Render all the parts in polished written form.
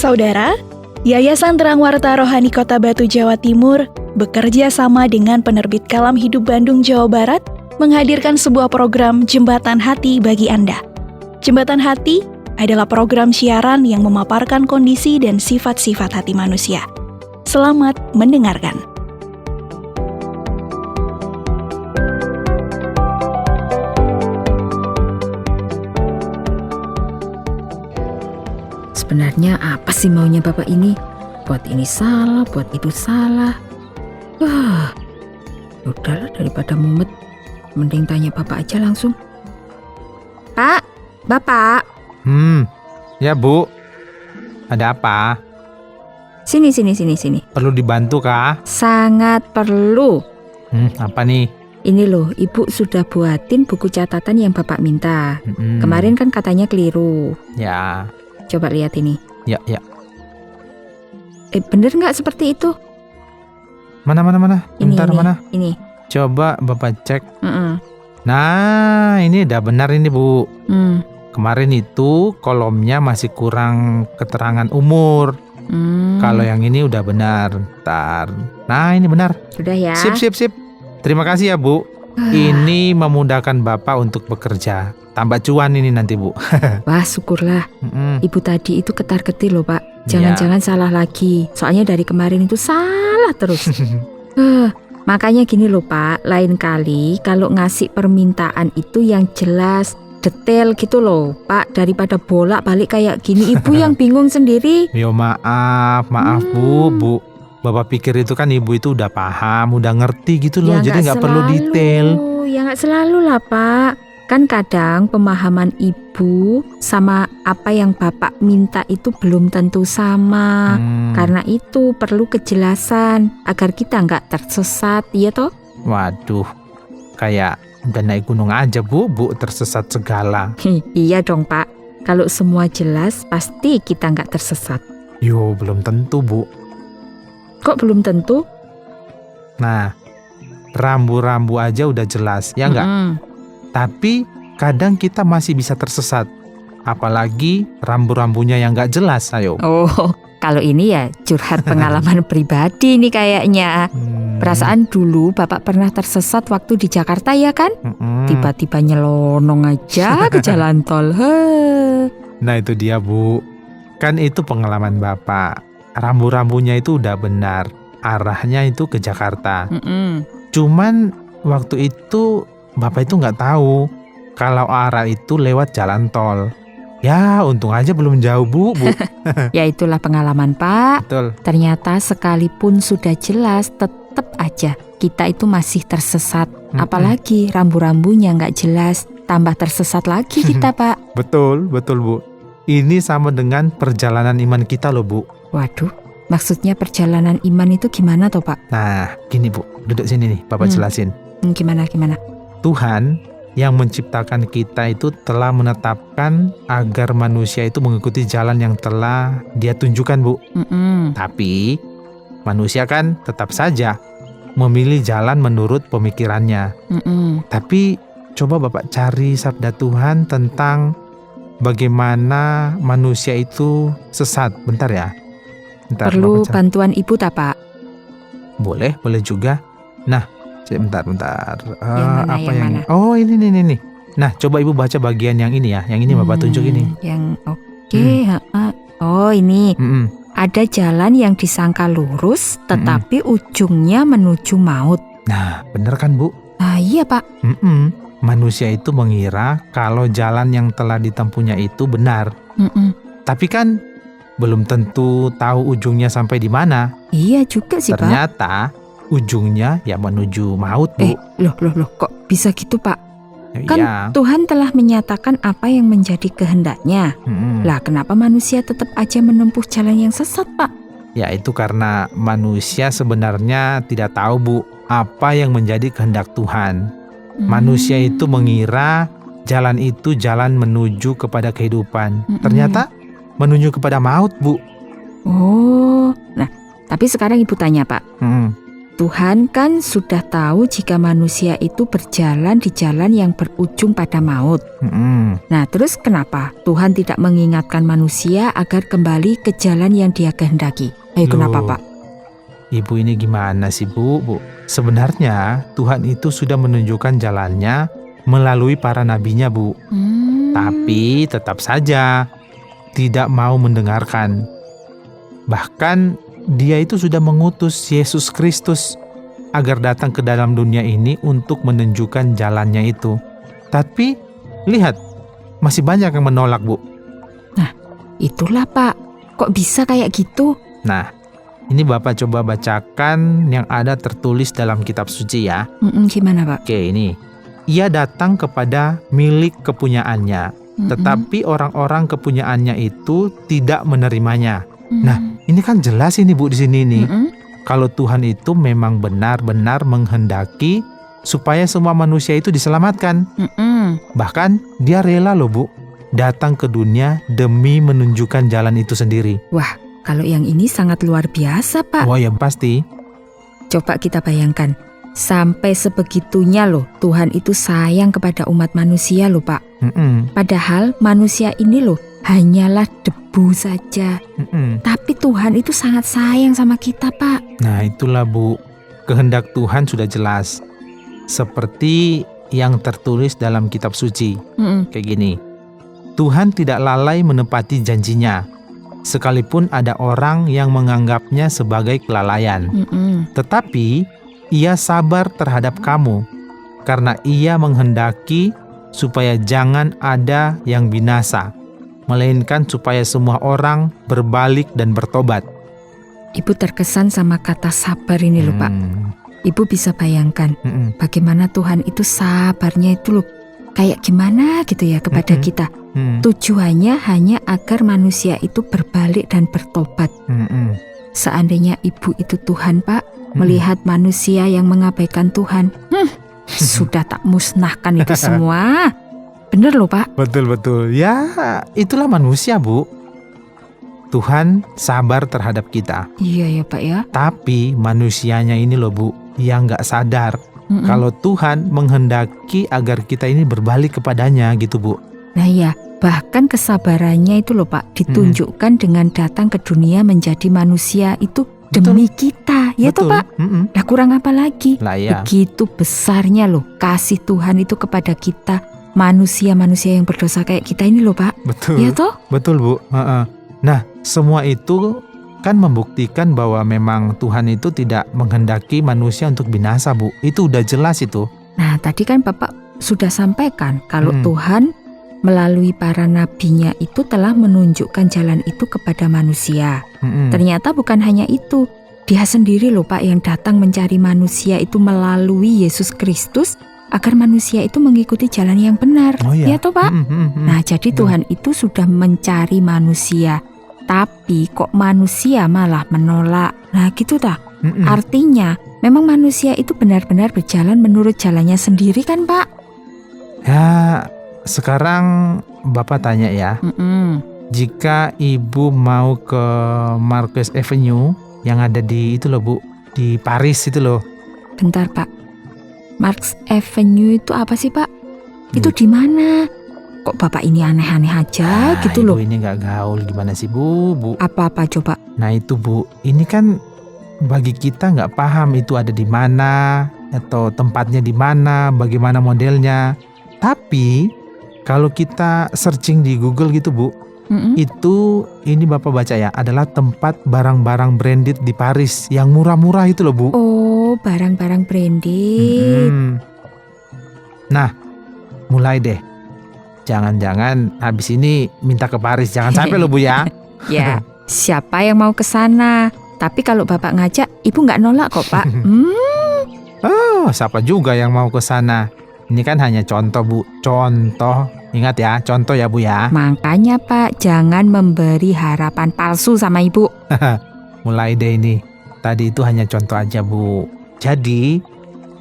Saudara, Yayasan Terang Warta Rohani Kota Batu, Jawa Timur bekerja sama dengan penerbit Kalam Hidup Bandung, Jawa Barat menghadirkan sebuah program Jembatan Hati bagi Anda. Jembatan Hati adalah program siaran yang memaparkan kondisi dan sifat-sifat hati manusia. Selamat mendengarkan. Sebenarnya apa sih maunya bapak ini? Buat ini salah, buat itu salah. Wah, udahlah daripada mumet, mending tanya bapak aja langsung. Pak, bapak. Ya Bu. Ada apa? Sini. Perlu dibantu kah? Sangat perlu. Apa nih? Ini loh, ibu sudah buatin buku catatan yang bapak minta. Kemarin kan katanya keliru. Ya. Coba lihat ini. Ya. Bener nggak seperti itu? Mana? Bentar, mana? Ini. Coba Bapak cek. Mm-mm. Nah, ini udah benar ini Bu. Kemarin itu kolomnya masih kurang keterangan umur. Kalau yang ini udah benar. Ntar. Nah, ini benar. Sudah ya. Sip. Terima kasih ya Bu. Ini memudahkan Bapak untuk bekerja. Tambah cuan ini nanti Bu. Wah, syukurlah. Ibu tadi itu ketar-ketir loh Pak. Jangan-jangan salah lagi. Soalnya dari kemarin itu salah terus. Makanya gini loh Pak, lain kali kalau ngasih permintaan itu yang jelas, detail gitu loh Pak. Daripada bolak-balik kayak gini, ibu yang bingung sendiri. Yo maaf Bu. Bapak pikir itu kan ibu itu udah paham, udah ngerti gitu loh. Ya, jadi nggak perlu detail. Ya nggak selalu lah Pak. Kan kadang pemahaman ibu sama apa yang bapak minta itu belum tentu sama. Karena itu perlu kejelasan agar kita nggak tersesat, ya toh? Waduh, kayak udah naik gunung aja Bu tersesat segala. Iya dong Pak, kalau semua jelas pasti kita nggak tersesat. Yo, belum tentu Bu. Kok belum tentu? Nah, rambu-rambu aja udah jelas, ya nggak? Tapi kadang kita masih bisa tersesat. Apalagi rambu-rambunya yang nggak jelas, ayo. Oh, kalau ini ya curhat pengalaman pribadi nih kayaknya. Perasaan dulu Bapak pernah tersesat waktu di Jakarta ya kan? Tiba-tiba nyelonong aja ke jalan tol. Nah itu dia Bu. Kan itu pengalaman Bapak. Rambu-rambunya itu udah benar. Arahnya itu ke Jakarta. Cuman waktu itu Bapak itu nggak tahu kalau arah itu lewat jalan tol. Ya untung aja belum jauh Bu. Ya itulah pengalaman Pak. Betul. Ternyata sekalipun sudah jelas tetap aja kita itu masih tersesat. Apalagi rambu-rambunya nggak jelas, tambah tersesat lagi kita Pak. Betul Bu. Ini sama dengan perjalanan iman kita loh Bu. Waduh, maksudnya perjalanan iman itu gimana toh Pak? Nah gini Bu, duduk sini nih Bapak jelasin. Gimana? Tuhan yang menciptakan kita itu telah menetapkan agar manusia itu mengikuti jalan yang telah Dia tunjukkan Bu. Tapi manusia kan tetap saja memilih jalan menurut pemikirannya. Tapi coba Bapak cari sabda Tuhan tentang bagaimana manusia itu sesat. Bentar ya. Perlu bantuan ibu tak Pak? Boleh juga. Nah, bentar. Yang mana? Oh ini nih. Nah coba ibu baca bagian yang ini ya. Yang ini Bapak tunjuk ini. Yang oke. Oh ini. Ada jalan yang disangka lurus tetapi ujungnya menuju maut. Nah bener kan Bu? Ah iya Pak. Manusia itu mengira kalau jalan yang telah ditempuhnya itu benar. Tapi kan belum tentu tahu ujungnya sampai di mana. Iya juga sih Pak. Ternyata ujungnya ya menuju maut Bu. Loh, kok bisa gitu Pak? Kan ya. Tuhan telah menyatakan apa yang menjadi kehendaknya. Lah kenapa manusia tetap aja menempuh jalan yang sesat Pak? Ya itu karena manusia sebenarnya tidak tahu Bu apa yang menjadi kehendak Tuhan. Manusia itu mengira jalan itu jalan menuju kepada kehidupan. Ternyata menuju kepada maut Bu. Oh, nah tapi sekarang ibu tanya Pak. Tuhan kan sudah tahu jika manusia itu berjalan di jalan yang berujung pada maut. Nah, terus kenapa Tuhan tidak mengingatkan manusia agar kembali ke jalan yang Dia kehendaki? Kenapa, Pak? Ibu ini gimana sih, Bu? Sebenarnya Tuhan itu sudah menunjukkan jalannya melalui para nabinya, Bu. Tapi tetap saja tidak mau mendengarkan. Bahkan Dia itu sudah mengutus Yesus Kristus agar datang ke dalam dunia ini untuk menunjukkan jalannya itu. Tapi lihat, masih banyak yang menolak, Bu. Nah, itulah, Pak. Kok bisa kayak gitu? Nah, ini Bapak coba bacakan yang ada tertulis dalam kitab suci ya. Gimana, Pak? Oke, ini. Ia datang kepada milik kepunyaannya, tetapi orang-orang kepunyaannya itu tidak menerimanya. Nah, ini kan jelas ini, Bu, di sini nih. Kalau Tuhan itu memang benar-benar menghendaki supaya semua manusia itu diselamatkan. Bahkan Dia rela loh, Bu, datang ke dunia demi menunjukkan jalan itu sendiri. Wah, kalau yang ini sangat luar biasa, Pak. Wah, ya pasti. Coba kita bayangkan, sampai sebegitunya loh Tuhan itu sayang kepada umat manusia loh, Pak. Padahal manusia ini loh hanyalah debu saja. Tapi Tuhan itu sangat sayang sama kita, Pak. Nah, itulah, Bu. Kehendak Tuhan sudah jelas. Seperti yang tertulis dalam kitab suci. Kayak gini. Tuhan tidak lalai menepati janjinya, sekalipun ada orang yang menganggapnya sebagai kelalaian. Tetapi Ia sabar terhadap kamu, karena Ia menghendaki supaya jangan ada yang binasa, melainkan supaya semua orang berbalik dan bertobat. Ibu terkesan sama kata sabar ini loh, Pak. Ibu bisa bayangkan bagaimana Tuhan itu sabarnya itu loh, kayak gimana gitu ya kepada kita. Tujuannya hanya agar manusia itu berbalik dan bertobat. Seandainya ibu itu Tuhan, Pak, melihat manusia yang mengabaikan Tuhan, sudah tak musnahkan itu semua. Bener loh, Pak. Betul-betul. Ya, itulah manusia, Bu. Tuhan sabar terhadap kita. Iya ya, Pak ya. Tapi manusianya ini loh, Bu, yang gak sadar kalau Tuhan menghendaki agar kita ini berbalik kepadanya gitu, Bu. Nah ya, bahkan kesabarannya itu loh, Pak, ditunjukkan dengan datang ke dunia menjadi manusia itu demi kita, ya toh, Pak? Nah, kurang apa lagi? Lah, ya. Begitu besarnya loh kasih Tuhan itu kepada kita, manusia-manusia yang berdosa kayak kita ini loh, Pak. Betul. Ya toh? Betul, Bu. Nah, semua itu kan membuktikan bahwa memang Tuhan itu tidak menghendaki manusia untuk binasa, Bu. Itu udah jelas itu. Nah, tadi kan Bapak sudah sampaikan kalau Tuhan melalui para nabinya itu telah menunjukkan jalan itu kepada manusia. Ternyata bukan hanya itu, Dia sendiri loh, Pak, yang datang mencari manusia itu melalui Yesus Kristus agar manusia itu mengikuti jalan yang benar. Oh, ya. Ya toh, Pak? Nah, jadi Tuhan itu sudah mencari manusia, tapi kok manusia malah menolak. Nah, gitu tak? Artinya memang manusia itu benar-benar berjalan menurut jalannya sendiri kan, Pak? Ya, sekarang Bapak tanya ya, jika Ibu mau ke Marquess Avenue yang ada di itu loh, Bu, di Paris itu loh. Bentar, Pak. Marquess Avenue itu apa sih, Pak? Itu di mana? Kok Bapak ini aneh-aneh aja gitu loh. Ibu ini nggak gaul gimana sih, Bu? Apa-apa coba? Nah itu, Bu, ini kan bagi kita nggak paham itu ada di mana atau tempatnya di mana, bagaimana modelnya. Tapi kalau kita searching di Google gitu, Bu, itu ini Bapak baca ya, adalah tempat barang-barang branded di Paris yang murah-murah itu loh, Bu. Oh, barang-barang branded. Nah, mulai deh. Jangan-jangan habis ini minta ke Paris, jangan sampai loh, Bu ya. Ya, siapa yang mau ke sana? Tapi kalau Bapak ngajak, Ibu nggak nolak kok, Pak. Oh, siapa juga yang mau ke sana? Ini kan hanya contoh, Bu. Contoh. Ingat ya, contoh ya, Bu ya. Makanya, Pak, jangan memberi harapan palsu sama Ibu. Mulai deh ini. Tadi itu hanya contoh aja, Bu. Jadi,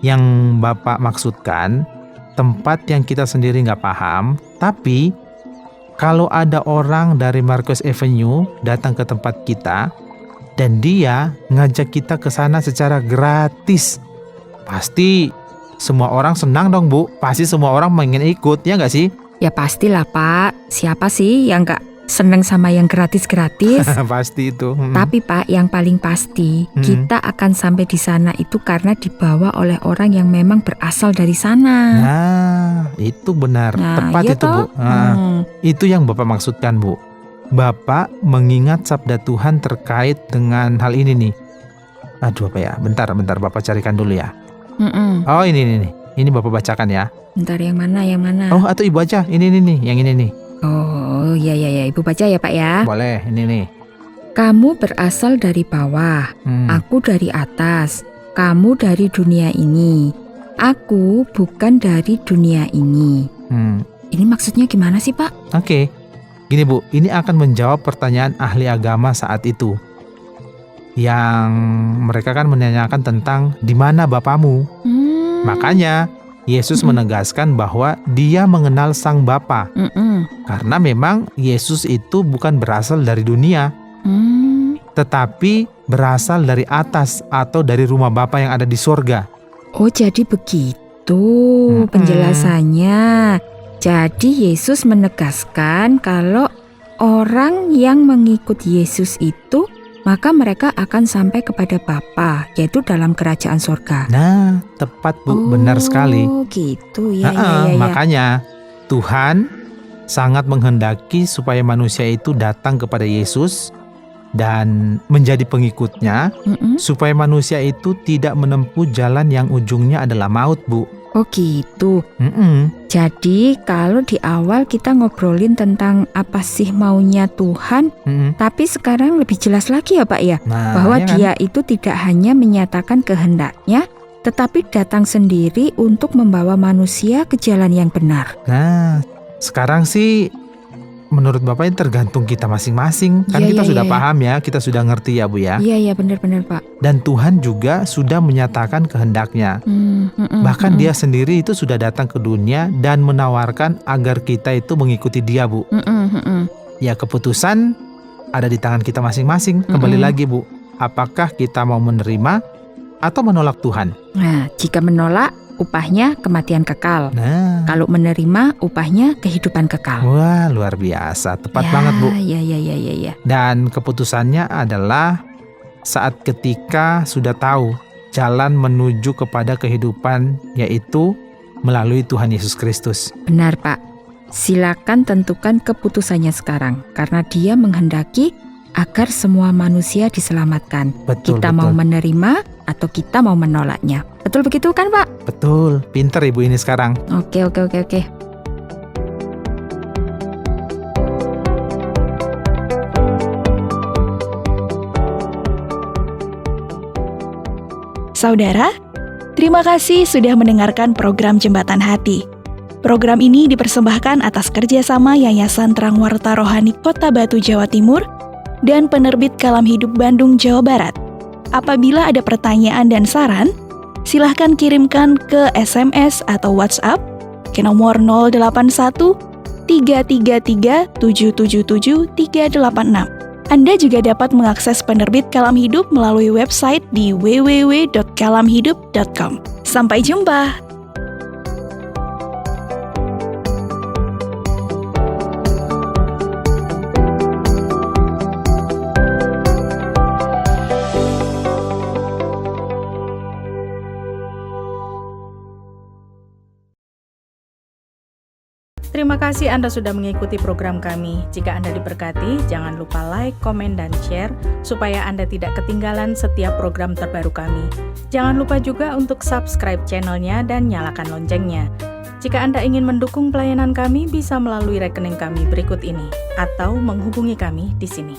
yang Bapak maksudkan, tempat yang kita sendiri nggak paham, tapi kalau ada orang dari Marquess Avenue datang ke tempat kita, Dan dia ngajak kita ke sana secara gratis. Pasti semua orang senang dong, Bu. Pasti semua orang pengen ikut, ya nggak sih? Ya pastilah Pak, siapa sih yang gak seneng sama yang gratis-gratis? Pasti itu. Tapi Pak, yang paling pasti kita akan sampai di sana itu karena dibawa oleh orang yang memang berasal dari sana. Nah, itu benar. Tepat iya itu, Bu. toh? Itu yang Bapak maksudkan, Bu. Bapak mengingat sabda Tuhan terkait dengan hal ini nih. Aduh, apa ya? Bentar, Bapak carikan dulu ya. Oh, ini. Ini Bapak bacakan ya. Bentar, yang mana? Oh, atau Ibu aja. Ini nih, yang ini nih. Oh, iya, Ibu baca ya Pak ya. Boleh, ini nih. Kamu berasal dari bawah, aku dari atas. Kamu dari dunia ini. Aku bukan dari dunia ini. Ini maksudnya gimana sih Pak? Oke. Gini Bu, ini akan menjawab pertanyaan ahli agama saat itu. Yang mereka kan menanyakan tentang di mana Bapamu. Makanya Yesus menegaskan bahwa dia mengenal Sang Bapa. Karena memang Yesus itu bukan berasal dari dunia, tetapi berasal dari atas atau dari rumah Bapa yang ada di sorga. Oh, jadi begitu penjelasannya. Jadi Yesus menegaskan kalau orang yang mengikut Yesus itu maka mereka akan sampai kepada Bapa, yaitu dalam kerajaan sorga. Nah, tepat Bu, benar sekali. Oh gitu ya. Makanya Tuhan sangat menghendaki supaya manusia itu datang kepada Yesus dan menjadi pengikutnya, supaya manusia itu tidak menempuh jalan yang ujungnya adalah maut, Bu. Oh gitu. Jadi kalau di awal kita ngobrolin tentang apa sih maunya Tuhan, tapi sekarang lebih jelas lagi ya Pak ya, bahwa dia itu tidak hanya menyatakan kehendaknya, tetapi datang sendiri untuk membawa manusia ke jalan yang benar. Nah, sekarang sih menurut Bapak ini tergantung kita masing-masing. Kan kita sudah paham ya, kita sudah ngerti ya Bu ya. Iya benar-benar Pak. Dan Tuhan juga sudah menyatakan kehendaknya. Bahkan dia sendiri itu sudah datang ke dunia dan menawarkan agar kita itu mengikuti dia Bu. Ya keputusan ada di tangan kita masing-masing. Kembali lagi Bu, apakah kita mau menerima atau menolak Tuhan? Nah, jika menolak, upahnya kematian kekal. Nah, kalau menerima, upahnya kehidupan kekal. Wah, luar biasa. Tepat banget, Bu. Iya. Dan keputusannya adalah saat ketika sudah tahu jalan menuju kepada kehidupan, yaitu melalui Tuhan Yesus Kristus. Benar, Pak. Silakan tentukan keputusannya sekarang, karena Dia menghendaki agar semua manusia diselamatkan. Betul, kita mau menerima atau kita mau menolaknya. Betul begitu kan, Pak? Betul. Pinter Ibu ini sekarang. Oke. Saudara, terima kasih sudah mendengarkan program Jembatan Hati. Program ini dipersembahkan atas kerjasama Yayasan Terang Warta Rohani Kota Batu, Jawa Timur, dan Penerbit Kalam Hidup Bandung, Jawa Barat. Apabila ada pertanyaan dan saran, silahkan kirimkan ke SMS atau WhatsApp ke nomor 081 333 777 386. Anda juga dapat mengakses Penerbit Kalam Hidup melalui website di www.kalamhidup.com. Sampai jumpa! Terima kasih Anda sudah mengikuti program kami. Jika Anda diberkati, jangan lupa like, komen, dan share supaya Anda tidak ketinggalan setiap program terbaru kami. Jangan lupa juga untuk subscribe channelnya dan nyalakan loncengnya. Jika Anda ingin mendukung pelayanan kami, bisa melalui rekening kami berikut ini atau menghubungi kami di sini.